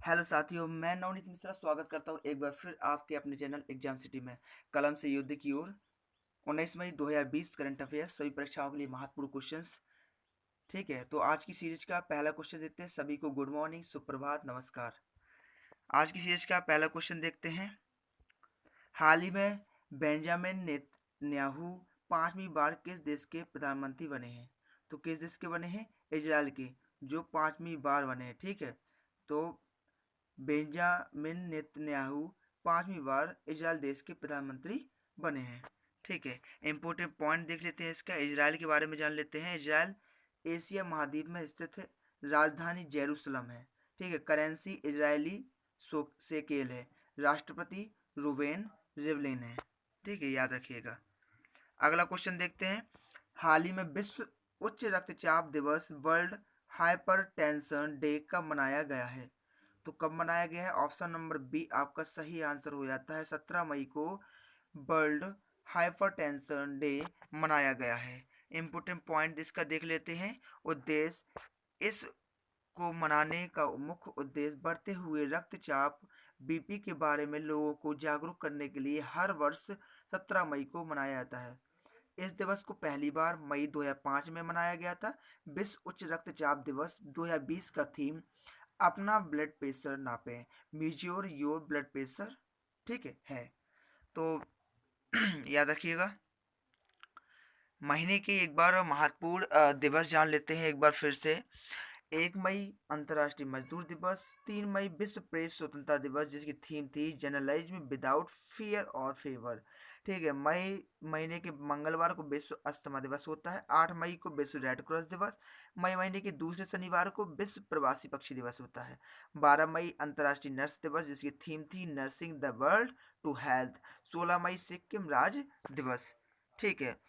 Hello साथियों, मैं नवनीत मिश्रा स्वागत करता हूं एक बार फिर आपके अपने चैनल एग्जाम सिटी में। कलम से युद्ध की ओर 19 मई 2020 करंट अफेयर्स सभी परीक्षाओं के लिए महत्वपूर्ण क्वेश्चंस। ठीक है, तो आज की सीरीज का पहला क्वेश्चन देखते हैं। सभी को गुड मॉर्निंग, सुप्रभात, नमस्कार। आज की सीरीज का पहला क्वेश्चन देखते हैं। हाल ही में बेंजामिन नेतन्याहू पांचवी बार किस देश के प्रधानमंत्री बने हैं? तो किस देश के बने हैं? इजराइल के, जो पांचवी बार बने हैं। ठीक है, तो बेंजामिन नेतन्याहू पांचवी बार इजराइल देश के प्रधानमंत्री बने हैं। ठीक है, इंपोर्टेंट पॉइंट देख लेते हैं इसका। इजराइल के बारे में जान लेते हैं। इजराइल एशिया महाद्वीप में स्थित है। राजधानी जेरूसलम है। ठीक है, करेंसी इजरायली शेकेल है। राष्ट्रपति रूवेन रिवलिन है। ठीक है, याद रखिएगा। अगला क्वेश्चन देखते हैं। हाल ही में विश्व उच्च रक्तचाप दिवस, वर्ल्ड हाइपरटेंशन डे कब मनाया गया है? तो कब मनाया गया है? ऑप्शन नंबर बी आपका सही आंसर हो जाता है। 17 मई को वर्ल्ड हाइपरटेंशन डे मनाया गया है। इम्पोर्टेंट पॉइंट इसका देख लेते हैं। उद्देश्य इस को मनाने का मुख्य उद्देश्य बढ़ते हुए रक्तचाप बीपी के बारे में लोगों को जागरूक करने के लिए हर वर्ष 17 मई को मनाया जाता है। इस दिवस को पहली बार मई 2005 में मनाया गया था। विश्व उच्च रक्तचाप दिवस 2020 का थीम अपना ब्लड प्रेशर नापें, मेजर योर ब्लड प्रेशर। ठीक है तो याद रखिएगा। महीने के एक बार महत्वपूर्ण दिवस जान लेते हैं एक बार फिर से। 1 मई अंतर्राष्ट्रीय मजदूर दिवस। 3 मई विश्व प्रेस स्वतंत्रता दिवस, जिसकी थीम थी जर्नलिज्म विदाउट फियर और फेवर। ठीक है, मई महीने के मंगलवार को विश्व अस्थमा दिवस होता है। 8 मई को विश्व रेड क्रॉस दिवस। मई महीने के दूसरे शनिवार को विश्व प्रवासी पक्षी दिवस होता है। 12 मई अंतर्राष्ट्रीय नर्स दिवस, जिसकी थीम थी nursing the world to health. 16 मई सिक्किम राज्य दिवस। ठीक है,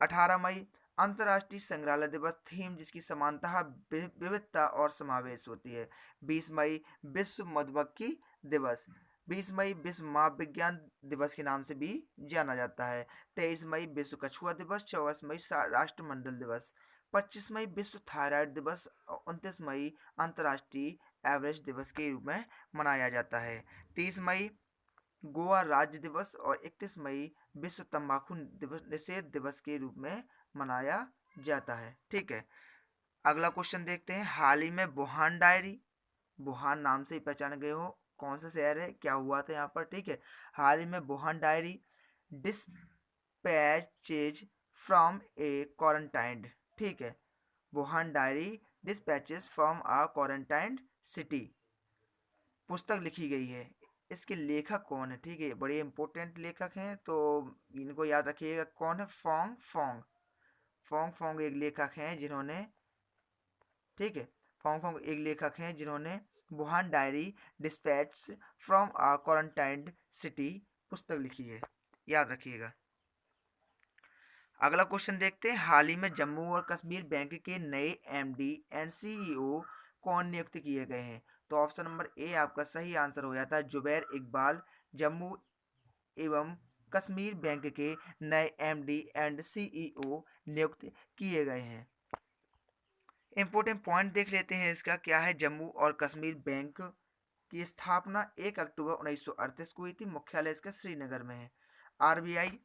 18 मई अंतर्राष्ट्रीय संग्रहालय दिवस, थीम जिसकी समानता विविधता और समावेश होती है। 20 मई विश्व मधुमक्खी दिवस। 20 मई विश्व माप विज्ञान दिवस के नाम से भी जाना जाता है। 23 मई विश्व कछुआ दिवस। 24 मई राष्ट्रमंडल दिवस। 25 मई विश्व थायराइड दिवस और 29 मई अंतर्राष्ट्रीय एवरेस्ट दिवस के रूप में मनाया जाता है। 30 मई गोवा राज्य दिवस और 31 मई विश्व तंबाकू दिवस निषेध दिवस के रूप में मनाया जाता है। ठीक है, अगला क्वेश्चन देखते हैं। हाल ही में वुहान डायरी, वुहान नाम से ही पहचाने गए हो, कौन सा शहर है, क्या हुआ था यहाँ पर? ठीक है, हाल ही में Wuhan diary dispatches from a quarantined. ठीक है, Wuhan diary dispatches from a quarantined city पुस्तक लिखी गई है। इसके लेखक कौन है? ठीक है, बड़े इंपॉर्टेंट लेखक हैं, तो इनको याद रखिएगा। कौन है? Phong Phong. फोंग फोंग एक लेखक हैं जिन्होंने, ठीक है, फोंग फोंग एक लेखक हैं जिन्होंने Wuhan diary dispatch from a quarantined city पुस्तक लिखी है। याद रखिएगा। अगला क्वेश्चन देखते हैं। हाल ही में जम्मू और कश्मीर बैंक के नए एमडी एंड सीईओ कौन नियुक्त किए गए हैं? तो ऑप्शन नंबर ए आपका सही आंसर हो जाता है। जुबैर इकबाल जम्मू एवं कश्मीर बैंक के नए एमडी एंड सीईओ नियुक्त किए गए हैं। इंपॉर्टेंट पॉइंट देख लेते हैं इसका क्या है। जम्मू और कश्मीर बैंक की स्थापना 1 अक्टूबर 1938 को हुई थी। मुख्यालय इसका श्रीनगर में है। आरबीआई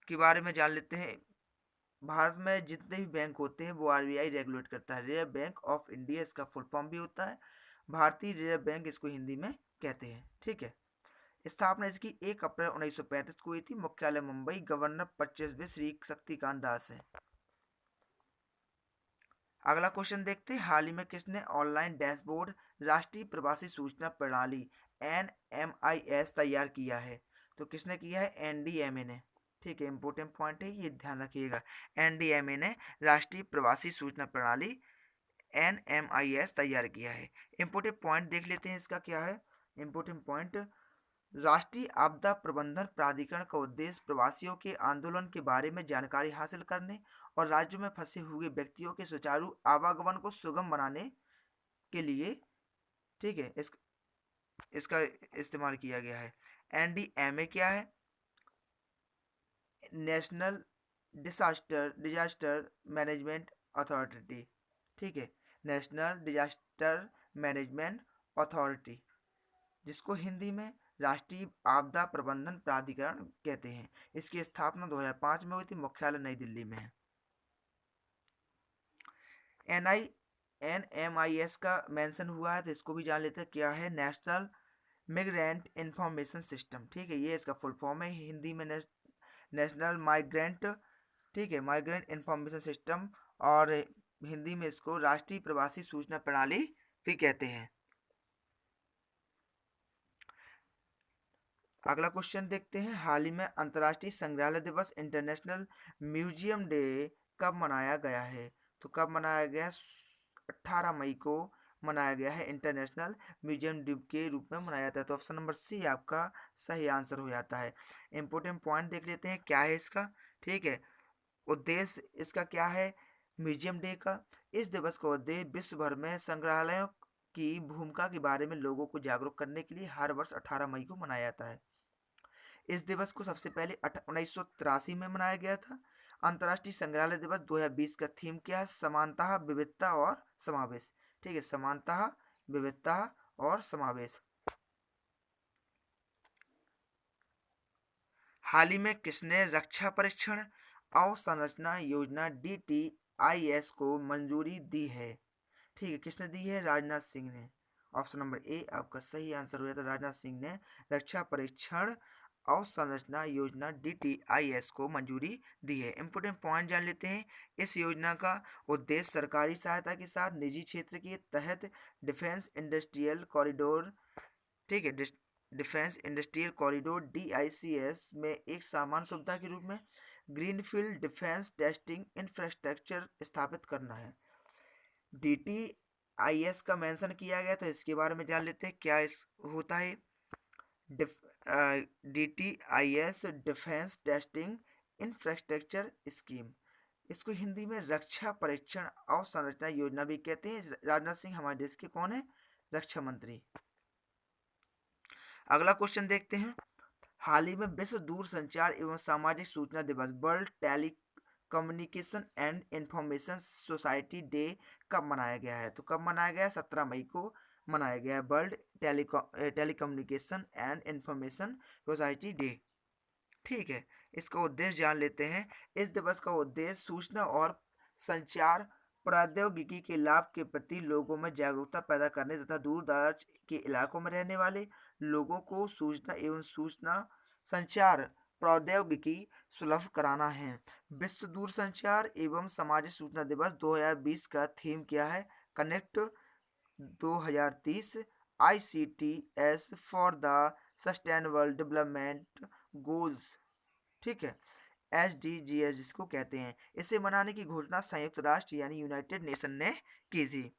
के बारे में जान लेते हैं। भारत में जितने भी बैंक होते हैं वो आरबीआई रेगुलेट करता है। रिजर्व बैंक ऑफ इंडिया इसका फुल फॉर्म भी होता है। भारतीय रिजर्व बैंक इसको हिंदी में कहते हैं। ठीक है, स्थापना इसकी 1 अप्रैल 1935 को हुई थी। मुख्यालय मुंबई। गवर्नर 25वें श्री शक्तिकांत दास है। अगला क्वेश्चन देखते हैं। हाल ही में किसने ऑनलाइन डैशबोर्ड राष्ट्रीय प्रवासी सूचना प्रणाली NMIS तैयार किया है? तो किसने किया है? NDMA ने। ठीक है, इंपॉर्टेंट पॉइंट है, ये ध्यान रखिएगा। NDMA ने राष्ट्रीय प्रवासी सूचना प्रणाली NMIS तैयार किया है। इंपॉर्टेंट पॉइंट देख लेते हैं इसका क्या है। इंपॉर्टेंट पॉइंट, राष्ट्रीय आपदा प्रबंधन प्राधिकरण का उद्देश्य प्रवासियों के आंदोलन के बारे में जानकारी हासिल करने और राज्यों में फंसे हुए व्यक्तियों के सुचारू आवागमन को सुगम बनाने के लिए, ठीक है, इसका इस्तेमाल किया गया है। NDMA क्या है? National disaster management authority. ठीक है, नेशनल डिजास्टर मैनेजमेंट अथॉरिटी, जिसको हिंदी में राष्ट्रीय आपदा प्रबंधन प्राधिकरण कहते हैं। इसकी स्थापना 2005 में हुई थी, मुख्यालय नई दिल्ली में है। NMIS का मेंशन हुआ है तो इसको भी जान लेते हैं क्या है। नेशनल मिग्रेंट इंफॉर्मेशन सिस्टम, ठीक है, ये इसका फुल फॉर्म है हिंदी में। नेशनल माइग्रेंट, ठीक है, माइग्रेंट इंफॉर्मेशन सिस्टम, और हिंदी में इसको राष्ट्रीय प्रवासी सूचना प्रणाली भी कहते हैं। अगला क्वेश्चन देखते हैं। हाल ही में अंतर्राष्ट्रीय संग्रहालय दिवस इंटरनेशनल म्यूजियम डे कब मनाया गया है? तो कब मनाया गया? 18 मई को मनाया गया है। इंटरनेशनल म्यूजियम डे के रूप में मनाया जाता है। तो ऑप्शन नंबर सी आपका सही आंसर हो जाता है। इंपोर्टेंट पॉइंट देख लेते हैं क्या है इसका, ठीक है। उद्देश्य इसका क्या है म्यूजियम डे का? इस दिवस का उद्देश्य विश्व भर में संग्रहालयों की भूमिका के बारे में लोगों को जागरूक करने के लिए हर वर्ष 18 मई को मनाया जाता है। इस दिवस को सबसे पहले 1983 में मनाया गया था। अंतर्राष्ट्रीय संग्रहालय दिवस 2020 का थीम क्या है? समानता, विविधता और समावेश, ठीक है, समानता, विविधता और समावेश। हाल ही में किसने रक्षा परीक्षण अवसंरचना योजना DTIS को मंजूरी दी है? ठीक है, किसने दी है? राजनाथ सिंह ने। ऑप्शन नंबर ए आपका सही आंसर हो जाता है। राजनाथ सिंह ने रक्षा परीक्षण अवसंरचना योजना DTIS को मंजूरी दी है। इंपोर्टेंट पॉइंट जान लेते हैं। इस योजना का उद्देश्य सरकारी सहायता के साथ निजी क्षेत्र के तहत डिफेंस इंडस्ट्रियल कॉरिडोर, ठीक है, डिफेंस इंडस्ट्रियल कॉरिडोर DICS में एक सामान्य सुविधा के रूप में ग्रीनफील्ड डिफेंस टेस्टिंग इंफ्रास्ट्रक्चर स्थापित करना है। DTIS का मेंशन किया गया, तो इसके बारे में जान लेते हैं क्या इस होता है। DTIS defence testing infrastructure scheme, इसको हिंदी में रक्षा परीक्षण अवसंरचना योजना भी कहते हैं। राजनाथ सिंह हमारे देश के कौन है? रक्षा मंत्री। अगला क्वेश्चन देखते हैं। हाल ही में विश्व दूरसंचार एवं सामाजिक सूचना दिवस world telecommunication and information society day कब मनाया गया है? तो कब मनाया गया है? 17 मई को मनाया गया है world telecommunication and information society day, ठीक है। इसका उद्देश्य जान लेते हैं। इस दिवस का उद्देश्य सूचना और संचार प्रौद्योगिकी के लाभ के प्रति लोगों में जागरूकता पैदा करने तथा दूर दराज के इलाकों में रहने वाले लोगों को सूचना एवं सूचना संचार प्रौद्योगिकी सुलभ कराना है। विश्व दूरसंचार एवं सामाजिक सूचना दिवस 2020 का थीम क्या है? Connect 2030 ICTS for the sustainable development goals, ठीक है, SDGs जिसको कहते हैं। इसे मनाने की घोषणा संयुक्त राष्ट्र यानी यूनाइटेड नेशन ने की थी।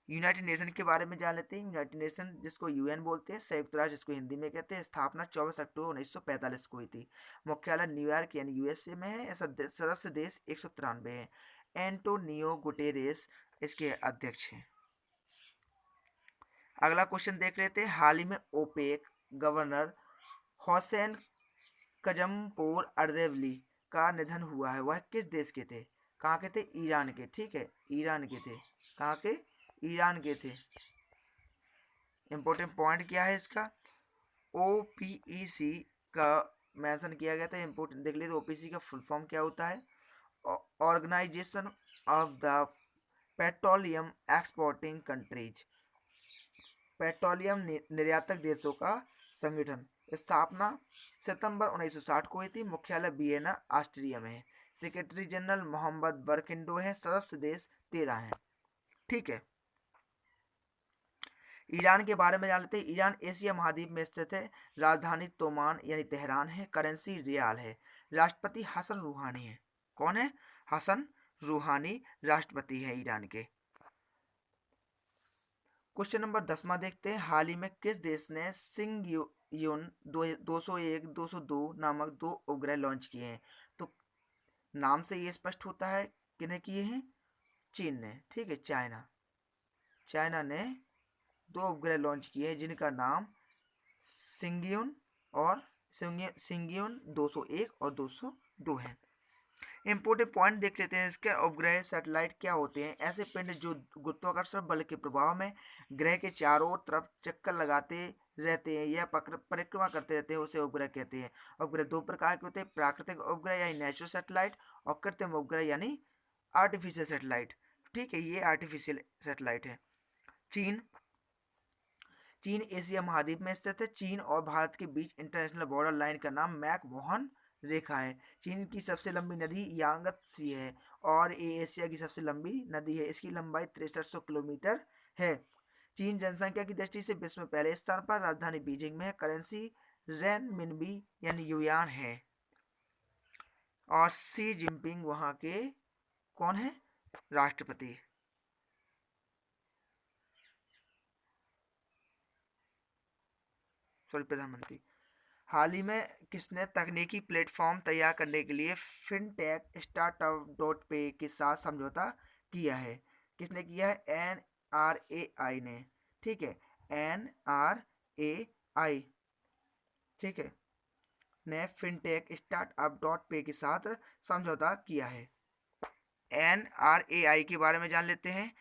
यूनाइटेड नेशन के बारे में जान लेते हैं। यूनाइटेड नेशन जिसको UN बोलते हैं, संयुक्त राष्ट्र जिसको हिंदी में कहते हैं, स्थापना 24 अक्टूबर 1945 को हुई थी। मुख्यालय न्यूयॉर्क यानी USA में है। सदस्य देश 193 हैं। एंटोनियो गुटेरेस इसके अध्यक्ष हैं। अगला क्वेश्चन देख लेते हैं। हाल ही में ओपेक गवर्नर हुसैन कजमपोर अर्देवली का निधन हुआ है। वह किस देश के थे? कहाँ के थे? ईरान के, ठीक है, ईरान के थे। कहाँ के? ईरान के थे। इंपॉर्टेंट पॉइंट क्या है इसका? OPEC का मेंशन किया गया था। इंपॉर्टेंट देख लीजिए। OPEC का फुल फॉर्म क्या होता है? Organisation of the petroleum exporting countries, petroleum निर्यातक देशों का संगठन। स्थापना सितंबर 1960 को हुई थी। मुख्यालय वियना ऑस्ट्रिया में है। सेक्रेटरी जनरल मोहम्मद बरकिंडो है। सदस्य देश 13 हैं, ठीक है। ईरान के बारे में जान लेते हैं। ईरान एशिया महाद्वीप में स्थित है। राजधानी तोमान यानी तेहरान है। करेंसी रियाल है। राष्ट्रपति हसन रूहानी है। कौन है? हसन रूहानी राष्ट्रपति है ईरान के। क्वेश्चन नंबर 10वां देखते हैं। हाल ही में किस देश ने सिंगयुन 201 202 नामक 2 उपग्रह लॉन्च किए हैं? तो नाम से ये स्पष्ट होता है किन्हें किए हैं? चीन ने, ठीक है, चाइना ने 2 उपग्रह लॉन्च किए हैं जिनका नाम सिंगयुन 201 और 202 है। इंपोर्टेंट पॉइंट देख लेते हैं इसके। उपग्रह सैटेलाइट क्या होते हैं? ऐसे पिंड जो गुरुत्वाकर्षण बल के प्रभाव में ग्रह के चारों तरफ चक्कर लगाते रहते हैं या परिक्रमा करते रहते हैं, उसे उपग्रह कहते हैं। उपग्रह दो प्रकार के होते हैं, प्राकृतिक उपग्रह यानी नेचुरल सैटेलाइट, और कृत्रिम उपग्रह यानी आर्टिफिशियल सैटेलाइट। ठीक है, ये आर्टिफिशियल सैटेलाइट है। चीन चीन एशिया महाद्वीप में स्थित है। चीन और भारत के बीच इंटरनेशनल बॉर्डर लाइन का नाम मैक-मोहन रेखा है। चीन की सबसे लंबी नदी यांगत्से है और ये एशिया की सबसे लंबी नदी है। इसकी लंबाई 6300 किलोमीटर है। चीन जनसंख्या की दृष्टि से विश्व में पहले स्थान पर, राजधानी बीजिंग में है। करेंसी रेनमिनबी यानी युआन है। और शी जिनपिंग वहाँ के कौन है? राष्ट्रपति। सॉरी, प्रधानमंत्री। हाल ही में किसने तकनीकी प्लेटफॉर्म तैयार करने के लिए फिनटेक स्टार्टअप डॉट पे के साथ समझौता किया है? किसने किया है? NRAI ने। ठीक है, NRAI, ठीक है, ने फिनटेक स्टार्टअप डॉट पे के साथ समझौता किया है। NRAI के बारे में जान लेते हैं।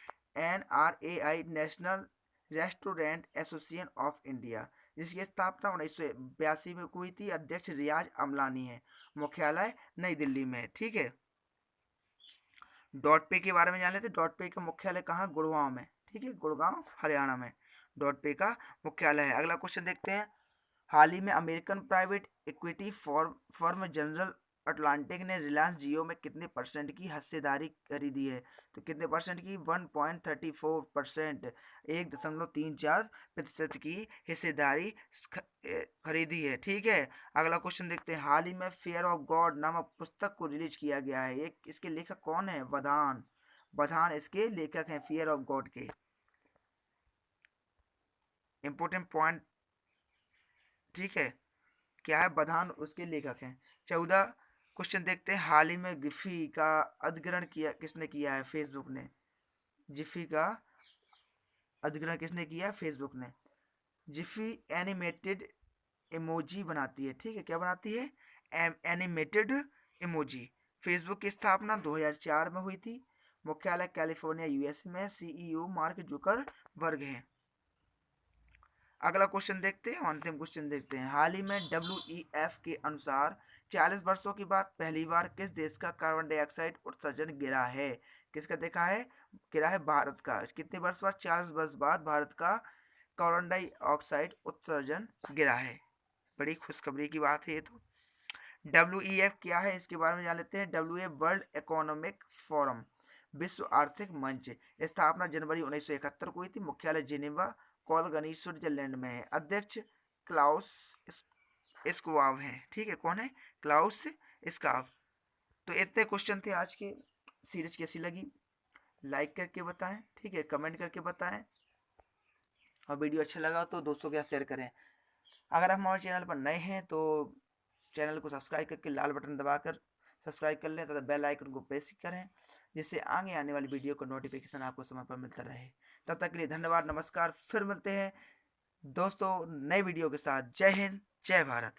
NRAI national restaurant association of India, जिसकी स्थापना 1982 में हुई थी। अध्यक्ष रियाज अमलानी है। मुख्यालय नई दिल्ली में है। ठीक है, डॉट पे के बारे में जान लेते हैं। डॉट पे का मुख्यालय कहाँ? गुड़गांव में। ठीक है, गुड़गांव हरियाणा में डॉट पे का मुख्यालय है। अगला क्वेश्चन देखते हैं। हाल ही में American private equity firm general Atlantic ने रिलायंस जियो में कितने परसेंट की हिस्सेदारी खरीदी है? तो कितने परसेंट की? 1.34%, 1.34% की हिस्सेदारी खरीदी है। ठीक है, अगला क्वेश्चन देखते हैं। हाल ही में फेयर ऑफ गॉड नामक पुस्तक को रिलीज किया गया है। ये इसके लेखक कौन है? बधान। बधान इसके लेखक हैं, फियर ऑफ गॉड के। इंपोर्टेंट पॉइंट, ठीक है, क्या है? बधान उसके लेखक हैं। 14 क्वेश्चन देखते हैं। हाल ही में गिफी का अधिग्रहण किया किसने किया है? फेसबुक ने। जिफी का अधिग्रहण किसने किया? फेसबुक ने। जिफी एनिमेटेड इमोजी बनाती है। ठीक है, क्या बनाती है? Animated emoji. फेसबुक की स्थापना 2004 में हुई थी। मुख्यालय कैलिफोर्निया यूएस में। सीईओ मार्क जुकरबर्ग हैं। अगला क्वेश्चन देखते हैं, अंतिम क्वेश्चन देखते हैं। हाल ही में WEF के अनुसार 40 वर्षों के बाद पहली बार किस देश का कार्बन डाइऑक्साइड उत्सर्जन गिरा है? किसका देखा है? गिरा है भारत का। कितने वर्ष बाद? 40 वर्ष बाद भारत का कार्बन डाइऑक्साइड उत्सर्जन गिरा है। बड़ी खुशखबरी की बात है ये तो। WEF क्या है? इसके बारे में जान लेते हैं। WEF वर्ल्ड इकोनॉमिक फोरम, विश्व आर्थिक मंच। स्थापना जनवरी 1971 को हुई थी। मुख्यालय जिनेवा कोलगनी स्विट्जरलैंड में है। अध्यक्ष क्लाउस स्क्वाब हैं। ठीक है, कौन है? क्लाउस स्क्वाब। तो इतने क्वेश्चन थे आज के। सीरीज कैसी लगी लाइक करके बताएं, ठीक है, कमेंट करके बताएं, और वीडियो अच्छा लगा तो दोस्तों के साथ शेयर करें। अगर आप हमारे चैनल पर नए हैं तो चैनल को सब्सक्राइब करके लाल बटन दबाकर सब्सक्राइब कर लें तथा बेल आइकन को प्रेस करें, जिससे आगे आने वाली वीडियो का नोटिफिकेशन आपको समय पर मिलता रहे। तब तक के लिए धन्यवाद, नमस्कार। फिर मिलते हैं दोस्तों नए वीडियो के साथ। जय हिंद, जय भारत।